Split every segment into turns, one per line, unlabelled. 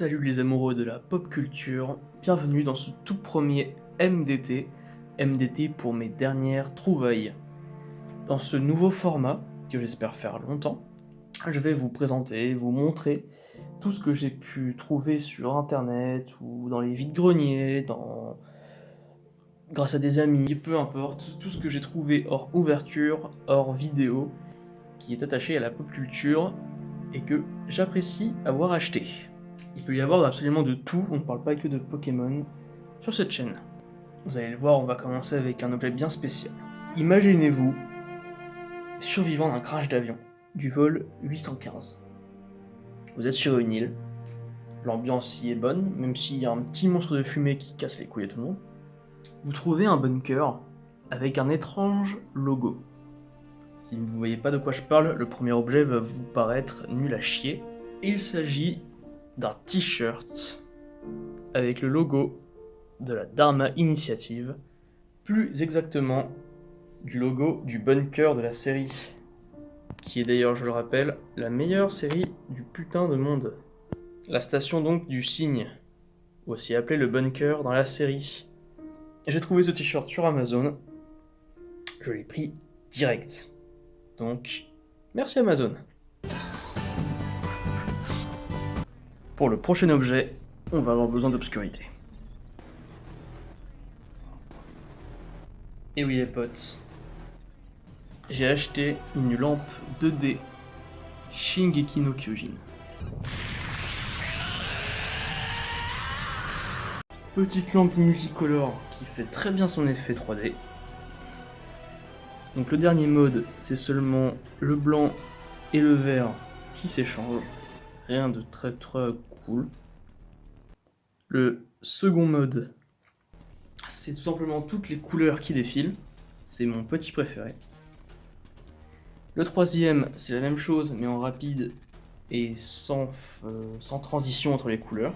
Salut les amoureux de la pop culture, bienvenue dans ce tout premier MDT pour mes dernières trouvailles. Dans ce nouveau format, que j'espère faire longtemps, je vais vous présenter, vous montrer tout ce que j'ai pu trouver sur internet ou dans les vides-greniers, grâce à des amis, peu importe, tout ce que j'ai trouvé hors ouverture, hors vidéo, qui est attaché à la pop culture et que j'apprécie avoir acheté. Il peut y avoir absolument de tout, on ne parle pas que de Pokémon sur cette chaîne. Vous allez le voir, on va commencer avec un objet bien spécial. Imaginez-vous survivant d'un crash d'avion, du vol 815. Vous êtes sur une île, l'ambiance y est bonne, même s'il y a un petit monstre de fumée qui casse les couilles à tout le monde. Vous trouvez un bunker avec un étrange logo. Si vous ne voyez pas de quoi je parle, le premier objet va vous paraître nul à chier. Il s'agit d'un t-shirt avec le logo de la Dharma Initiative, plus exactement du logo du bunker de la série, qui est d'ailleurs, je le rappelle, la meilleure série du putain de monde. La station donc du cygne, aussi appelée le bunker dans la série. Et j'ai trouvé ce t-shirt sur Amazon, je l'ai pris direct. Donc, merci Amazon. Pour le prochain objet, on va avoir besoin d'obscurité. Et oui les potes, j'ai acheté une lampe 2D Shingeki no Kyojin. Petite lampe multicolore qui fait très bien son effet 3D. Donc le dernier mode, c'est seulement le blanc et le vert qui s'échangent. Rien de très cool. Le second mode, c'est tout simplement toutes les couleurs qui défilent. C'est mon petit préféré. Le troisième, c'est la même chose, mais en rapide et sans transition entre les couleurs.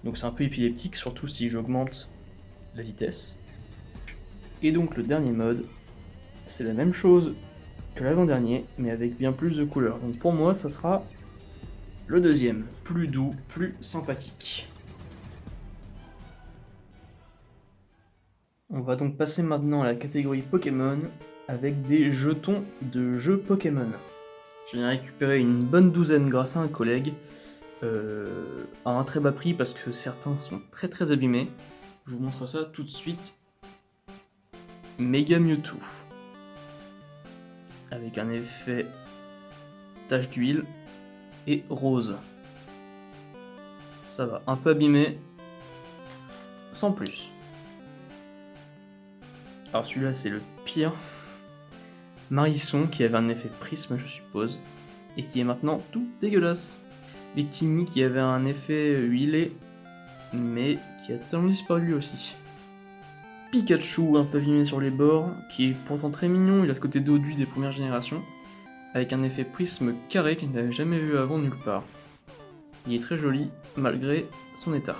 Donc c'est un peu épileptique, surtout si j'augmente la vitesse. Et donc le dernier mode, c'est la même chose que l'avant-dernier, mais avec bien plus de couleurs. Donc pour moi, ça sera le deuxième, plus doux, plus sympathique. On va donc passer maintenant à la catégorie Pokémon, avec des jetons de jeux Pokémon. J'en ai récupéré une bonne douzaine grâce à un collègue, à un très bas prix parce que certains sont très abîmés. Je vous montre ça tout de suite. Mega Mewtwo, avec un effet tache d'huile et rose. Ça va, un peu abîmé, sans plus. Alors celui-là c'est le pire. Marisson qui avait un effet prisme je suppose, et qui est maintenant tout dégueulasse. Victini qui avait un effet huilé, mais qui a totalement disparu lui aussi. Pikachu un peu abîmé sur les bords, qui est pourtant très mignon, il a ce côté dodu des premières générations, avec un effet prisme carré qu'il n'avait jamais vu avant nulle part. Il est très joli, malgré son état.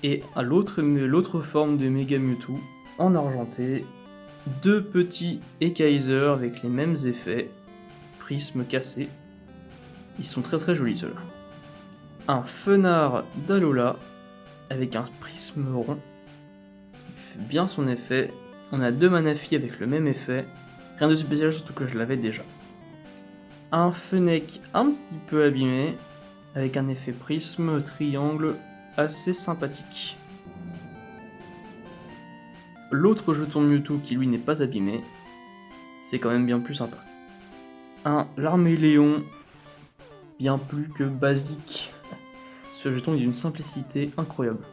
Et à l'autre forme de Mega Mewtwo, en argenté, deux petits Ekaiser avec les mêmes effets, prisme cassé. Ils sont très jolis ceux-là. Un Fenard d'Alola, avec un prisme rond, qui fait bien son effet. On a deux Manaphy avec le même effet, rien de spécial surtout que je l'avais déjà. Un Fennec un petit peu abîmé, avec un effet prisme triangle assez sympathique. L'autre jeton Mewtwo qui lui n'est pas abîmé, c'est quand même bien plus sympa. Un Larméléon, bien plus que basique. Ce jeton est d'une simplicité incroyable.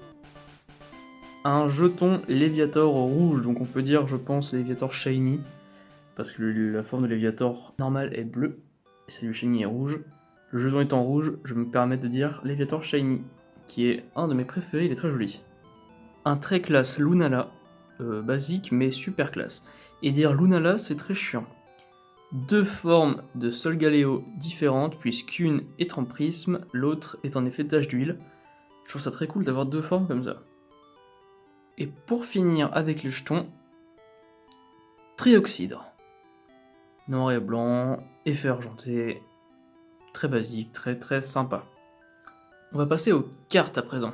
Un jeton Léviator rouge, donc on peut dire je pense Léviator Shiny, parce que la forme de Léviator normale est bleue, et celle du Shiny est rouge. Le jeton étant rouge, je me permets de dire Léviator Shiny, qui est un de mes préférés, il est très joli. Un très classe Lunala, basique mais super classe. Et dire Lunala c'est très chiant. Deux formes de Solgaleo différentes, puisqu'une est en prisme, l'autre est en effet tache d'huile. Je trouve ça très cool d'avoir deux formes comme ça. Et pour finir avec les jetons, Trioxydre. Noir et blanc, effet argenté, très basique, très sympa. On va passer aux cartes à présent.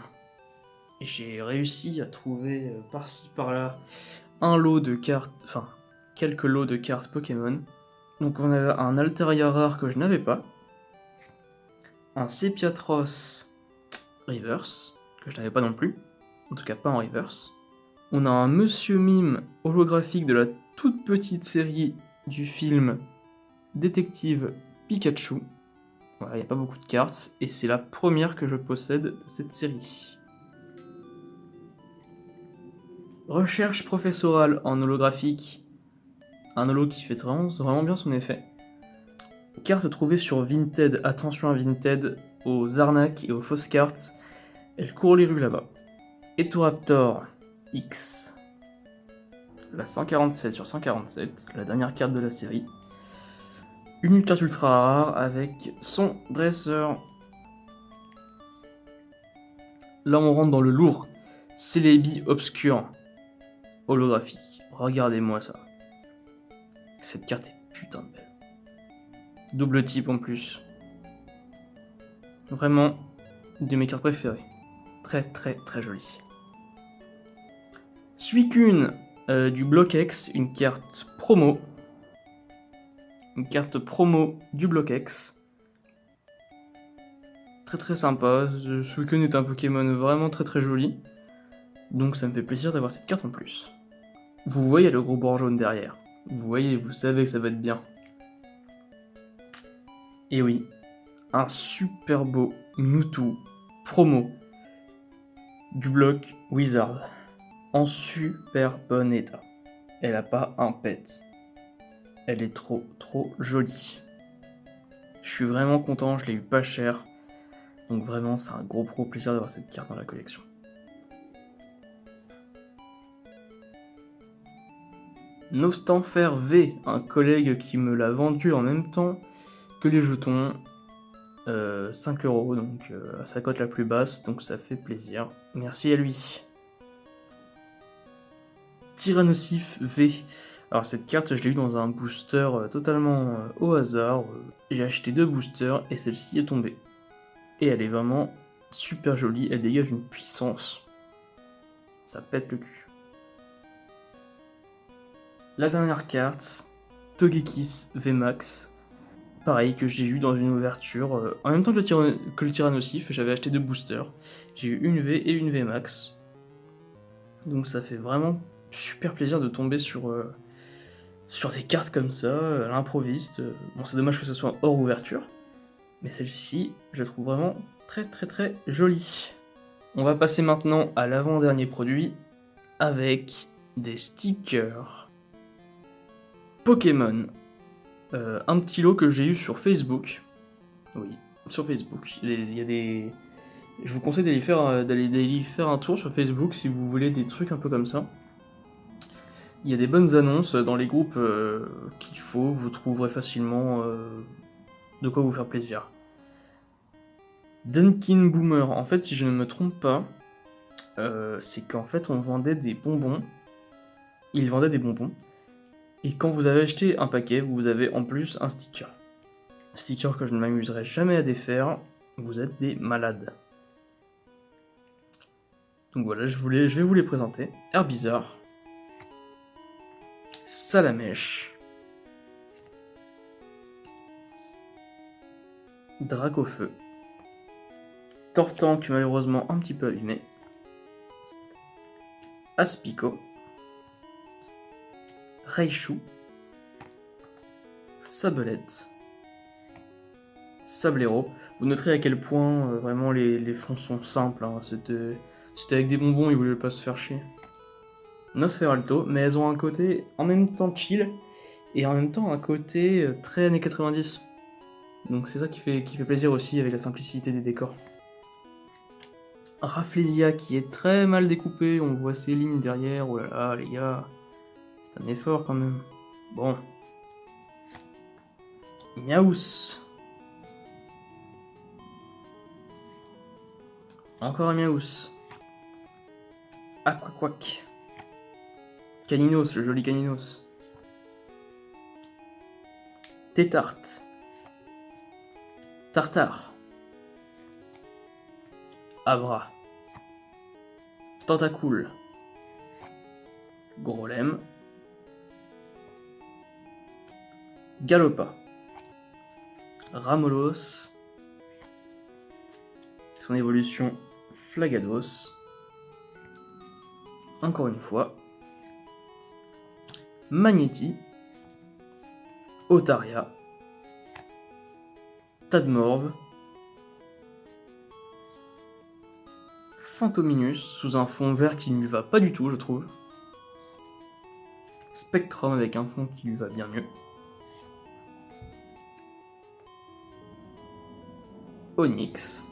Et j'ai réussi à trouver par-ci par-là un lot de cartes, enfin quelques lots de cartes Pokémon. Donc on a un Altaria rare que je n'avais pas, un Sepiatros Reverse que je n'avais pas non plus, en tout cas pas en Reverse. On a un Monsieur Mime holographique de la toute petite série du film Détective Pikachu. Voilà, il n'y a pas beaucoup de cartes, et c'est la première que je possède de cette série. Recherche professorale en holographique. Un holo qui fait vraiment bien son effet. Carte trouvée sur Vinted. Attention à Vinted, aux arnaques et aux fausses cartes. Elle court les rues là-bas. Etoraptor X. La 147 sur 147, la dernière carte de la série. Une carte ultra rare avec son dresseur. Là on rentre dans le lourd. Celebi obscur. Holographique. Regardez-moi ça. Cette carte est putain de belle. Double type en plus. Vraiment, une de mes cartes préférées. Très très très jolie. Suicune du Bloc X, une carte promo. Une carte promo du Bloc X. Très très sympa. Suicune est un Pokémon vraiment très très joli. Donc ça me fait plaisir d'avoir cette carte en plus. Vous voyez le gros bord jaune derrière. Vous voyez, vous savez que ça va être bien. Et oui, un super beau Mewtwo promo du bloc Wizard en super bon état. Elle a pas un pet. Elle est trop jolie. Je suis vraiment content, je l'ai eu pas cher. Donc vraiment, c'est un gros plaisir d'avoir cette carte dans la collection. Nostanfer V, un collègue qui me l'a vendu en même temps que les jetons. 5€, donc à sa cote la plus basse, donc ça fait plaisir. Merci à lui. Tyrannosif V. Alors cette carte, je l'ai eu dans un booster totalement au hasard. J'ai acheté 2 boosters et celle-ci est tombée. Et elle est vraiment super jolie, elle dégage une puissance. Ça pète le cul. La dernière carte, Togekiss VMAX. Pareil, que j'ai eu dans une ouverture. En même temps que le Tyrannosif, j'avais acheté 2 boosters. J'ai eu une V et une VMAX. Donc ça fait vraiment super plaisir de tomber sur des cartes comme ça, à l'improviste. Bon, c'est dommage que ce soit hors ouverture. Mais celle-ci, je la trouve vraiment très jolie. On va passer maintenant à l'avant-dernier produit avec des stickers Pokémon. Un petit lot que j'ai eu sur Facebook. Oui, sur Facebook. Il y a des... Je vous conseille d'aller y faire un tour sur Facebook si vous voulez des trucs un peu comme ça. Il y a des bonnes annonces dans les groupes qu'il faut, vous trouverez facilement de quoi vous faire plaisir. Dunkin Boomer, en fait si je ne me trompe pas, c'est qu'en fait on vendait des bonbons. Ils vendaient des bonbons. Et quand vous avez acheté un paquet, vous avez en plus un sticker. Sticker que je ne m'amuserai jamais à défaire, vous êtes des malades. Donc voilà, je vais vous les présenter. Herbizarre, Salamèche, Dracofeu, Tortank malheureusement un petit peu abîmé, Aspico, Raichu, Sablette, Sablero. Vous noterez à quel point vraiment les fonds sont simples. Hein. C'était avec des bonbons, ils voulaient pas se faire chier. Nosferalto, mais elles ont un côté en même temps chill et en même temps un côté très années 90. Donc c'est ça qui fait plaisir aussi avec la simplicité des décors. Rafflesia qui est très mal découpé, on voit ses lignes derrière, oh là là les gars, c'est un effort quand même. Bon. Miaous. Encore un Miaous. Aquaquack. Caninos, le joli Caninos. Tétarte. Tartare. Abra, Tentacool, Grolem, Galopa, Ramolos, son évolution Flagados, encore une fois, Magnéti, Otaria, Tadmorve, Fantominus sous un fond vert qui ne lui va pas du tout, je trouve. Spectrum avec un fond qui lui va bien mieux. Onyx.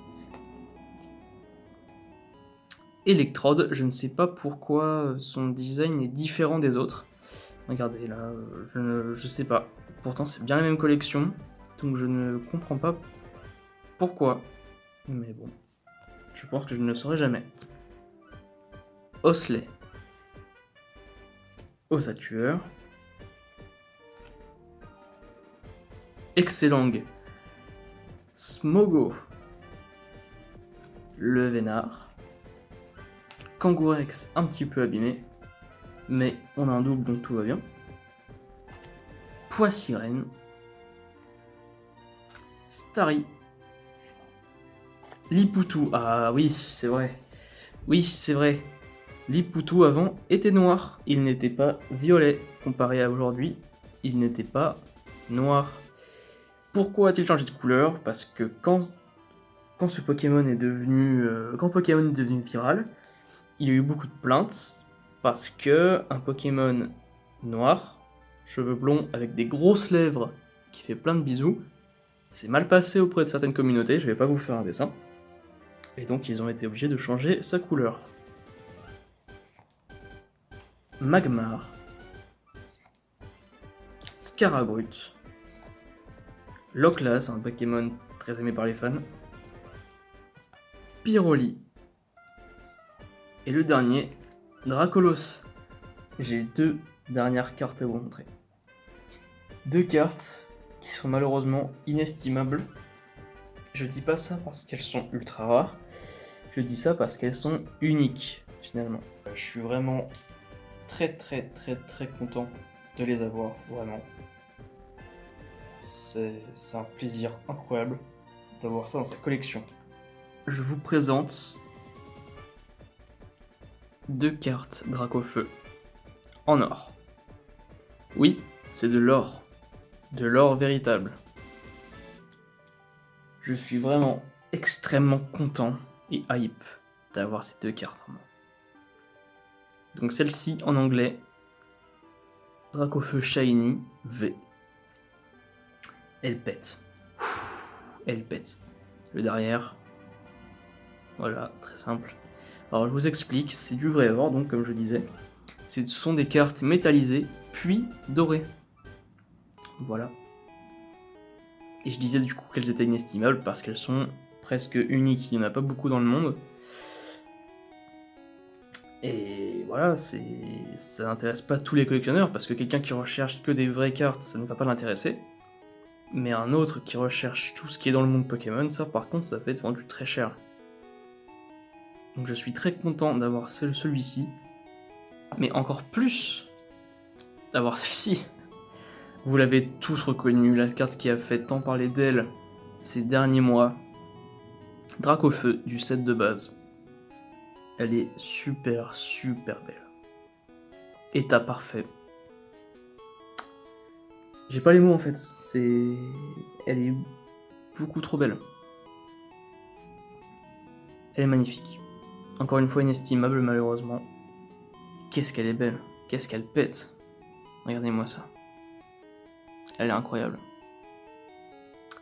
Electrode, je ne sais pas pourquoi son design est différent des autres. Regardez là, je sais pas. Pourtant c'est bien la même collection, donc je ne comprends pas pourquoi. Mais bon, je pense que je ne le saurai jamais. Osley. Osatueur. Excellang. Smogo. Le Vénard. Kangourex un petit peu abîmé, mais on a un double donc tout va bien. Poissirène. Starry. Lipoutou, ah oui, c'est vrai. Oui, c'est vrai. Lipoutou avant était noir, il n'était pas violet. Comparé à aujourd'hui, il n'était pas noir. Pourquoi a-t-il changé de couleur? Parce que quand ce Pokémon est devenu, viral, il y a eu beaucoup de plaintes parce que un Pokémon noir, cheveux blonds avec des grosses lèvres qui fait plein de bisous, c'est mal passé auprès de certaines communautés, je vais pas vous faire un dessin. Et donc ils ont été obligés de changer sa couleur. Magmar. Scarabrut. Loclas, un Pokémon très aimé par les fans. Pyroli. Et le dernier, Dracolos. J'ai 2 dernières cartes à vous montrer. 2 cartes qui sont malheureusement inestimables. Je dis pas ça parce qu'elles sont ultra rares, je dis ça parce qu'elles sont uniques finalement. Je suis vraiment très content de les avoir, vraiment. C'est un plaisir incroyable d'avoir ça dans sa collection. Je vous présente 2 cartes Dracofeu en or. Oui, c'est de l'or véritable. Je suis vraiment extrêmement content et hype d'avoir ces 2 cartes en main. Donc celle-ci en anglais, Dracofeu Shiny V. Elle pète. Elle pète. Le derrière, voilà, très simple. Alors je vous explique, c'est du vrai or, donc comme je disais, ce sont des cartes métallisées, puis dorées. Voilà. Et je disais du coup qu'elles étaient inestimables parce qu'elles sont presque uniques, il n'y en a pas beaucoup dans le monde. Et voilà, ça n'intéresse pas tous les collectionneurs, parce que quelqu'un qui recherche que des vraies cartes, ça ne va pas l'intéresser. Mais un autre qui recherche tout ce qui est dans le monde Pokémon, ça par contre, ça va être vendu très cher. Donc je suis très content d'avoir celui-ci, mais encore plus d'avoir celle-ci. Vous l'avez tous reconnu, la carte qui a fait tant parler d'elle ces derniers mois. Dracofeu du set de base. Elle est super belle. État parfait. J'ai pas les mots en fait, elle est beaucoup trop belle. Elle est magnifique. Encore une fois inestimable malheureusement. Qu'est-ce qu'elle est belle, qu'est-ce qu'elle pète. Regardez-moi ça. Elle est incroyable.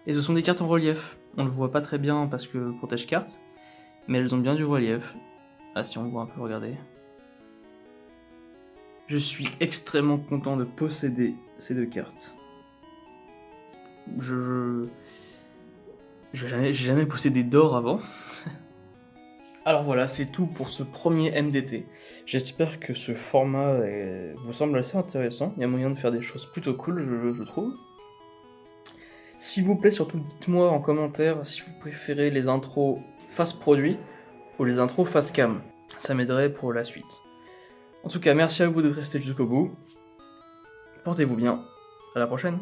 Et ce sont des cartes en relief. On le voit pas très bien parce que protège cartes, mais elles ont bien du relief. Ah si on voit un peu, regardez. Je suis extrêmement content de posséder ces 2 cartes. J'ai jamais possédé d'or avant. Alors voilà, c'est tout pour ce premier MDT. J'espère que ce format vous semble assez intéressant. Il y a moyen de faire des choses plutôt cool, je trouve. S'il vous plaît, surtout dites-moi en commentaire si vous préférez les intros face produit ou les intros face cam. Ça m'aiderait pour la suite. En tout cas, merci à vous d'être restés jusqu'au bout. Portez-vous bien. À la prochaine.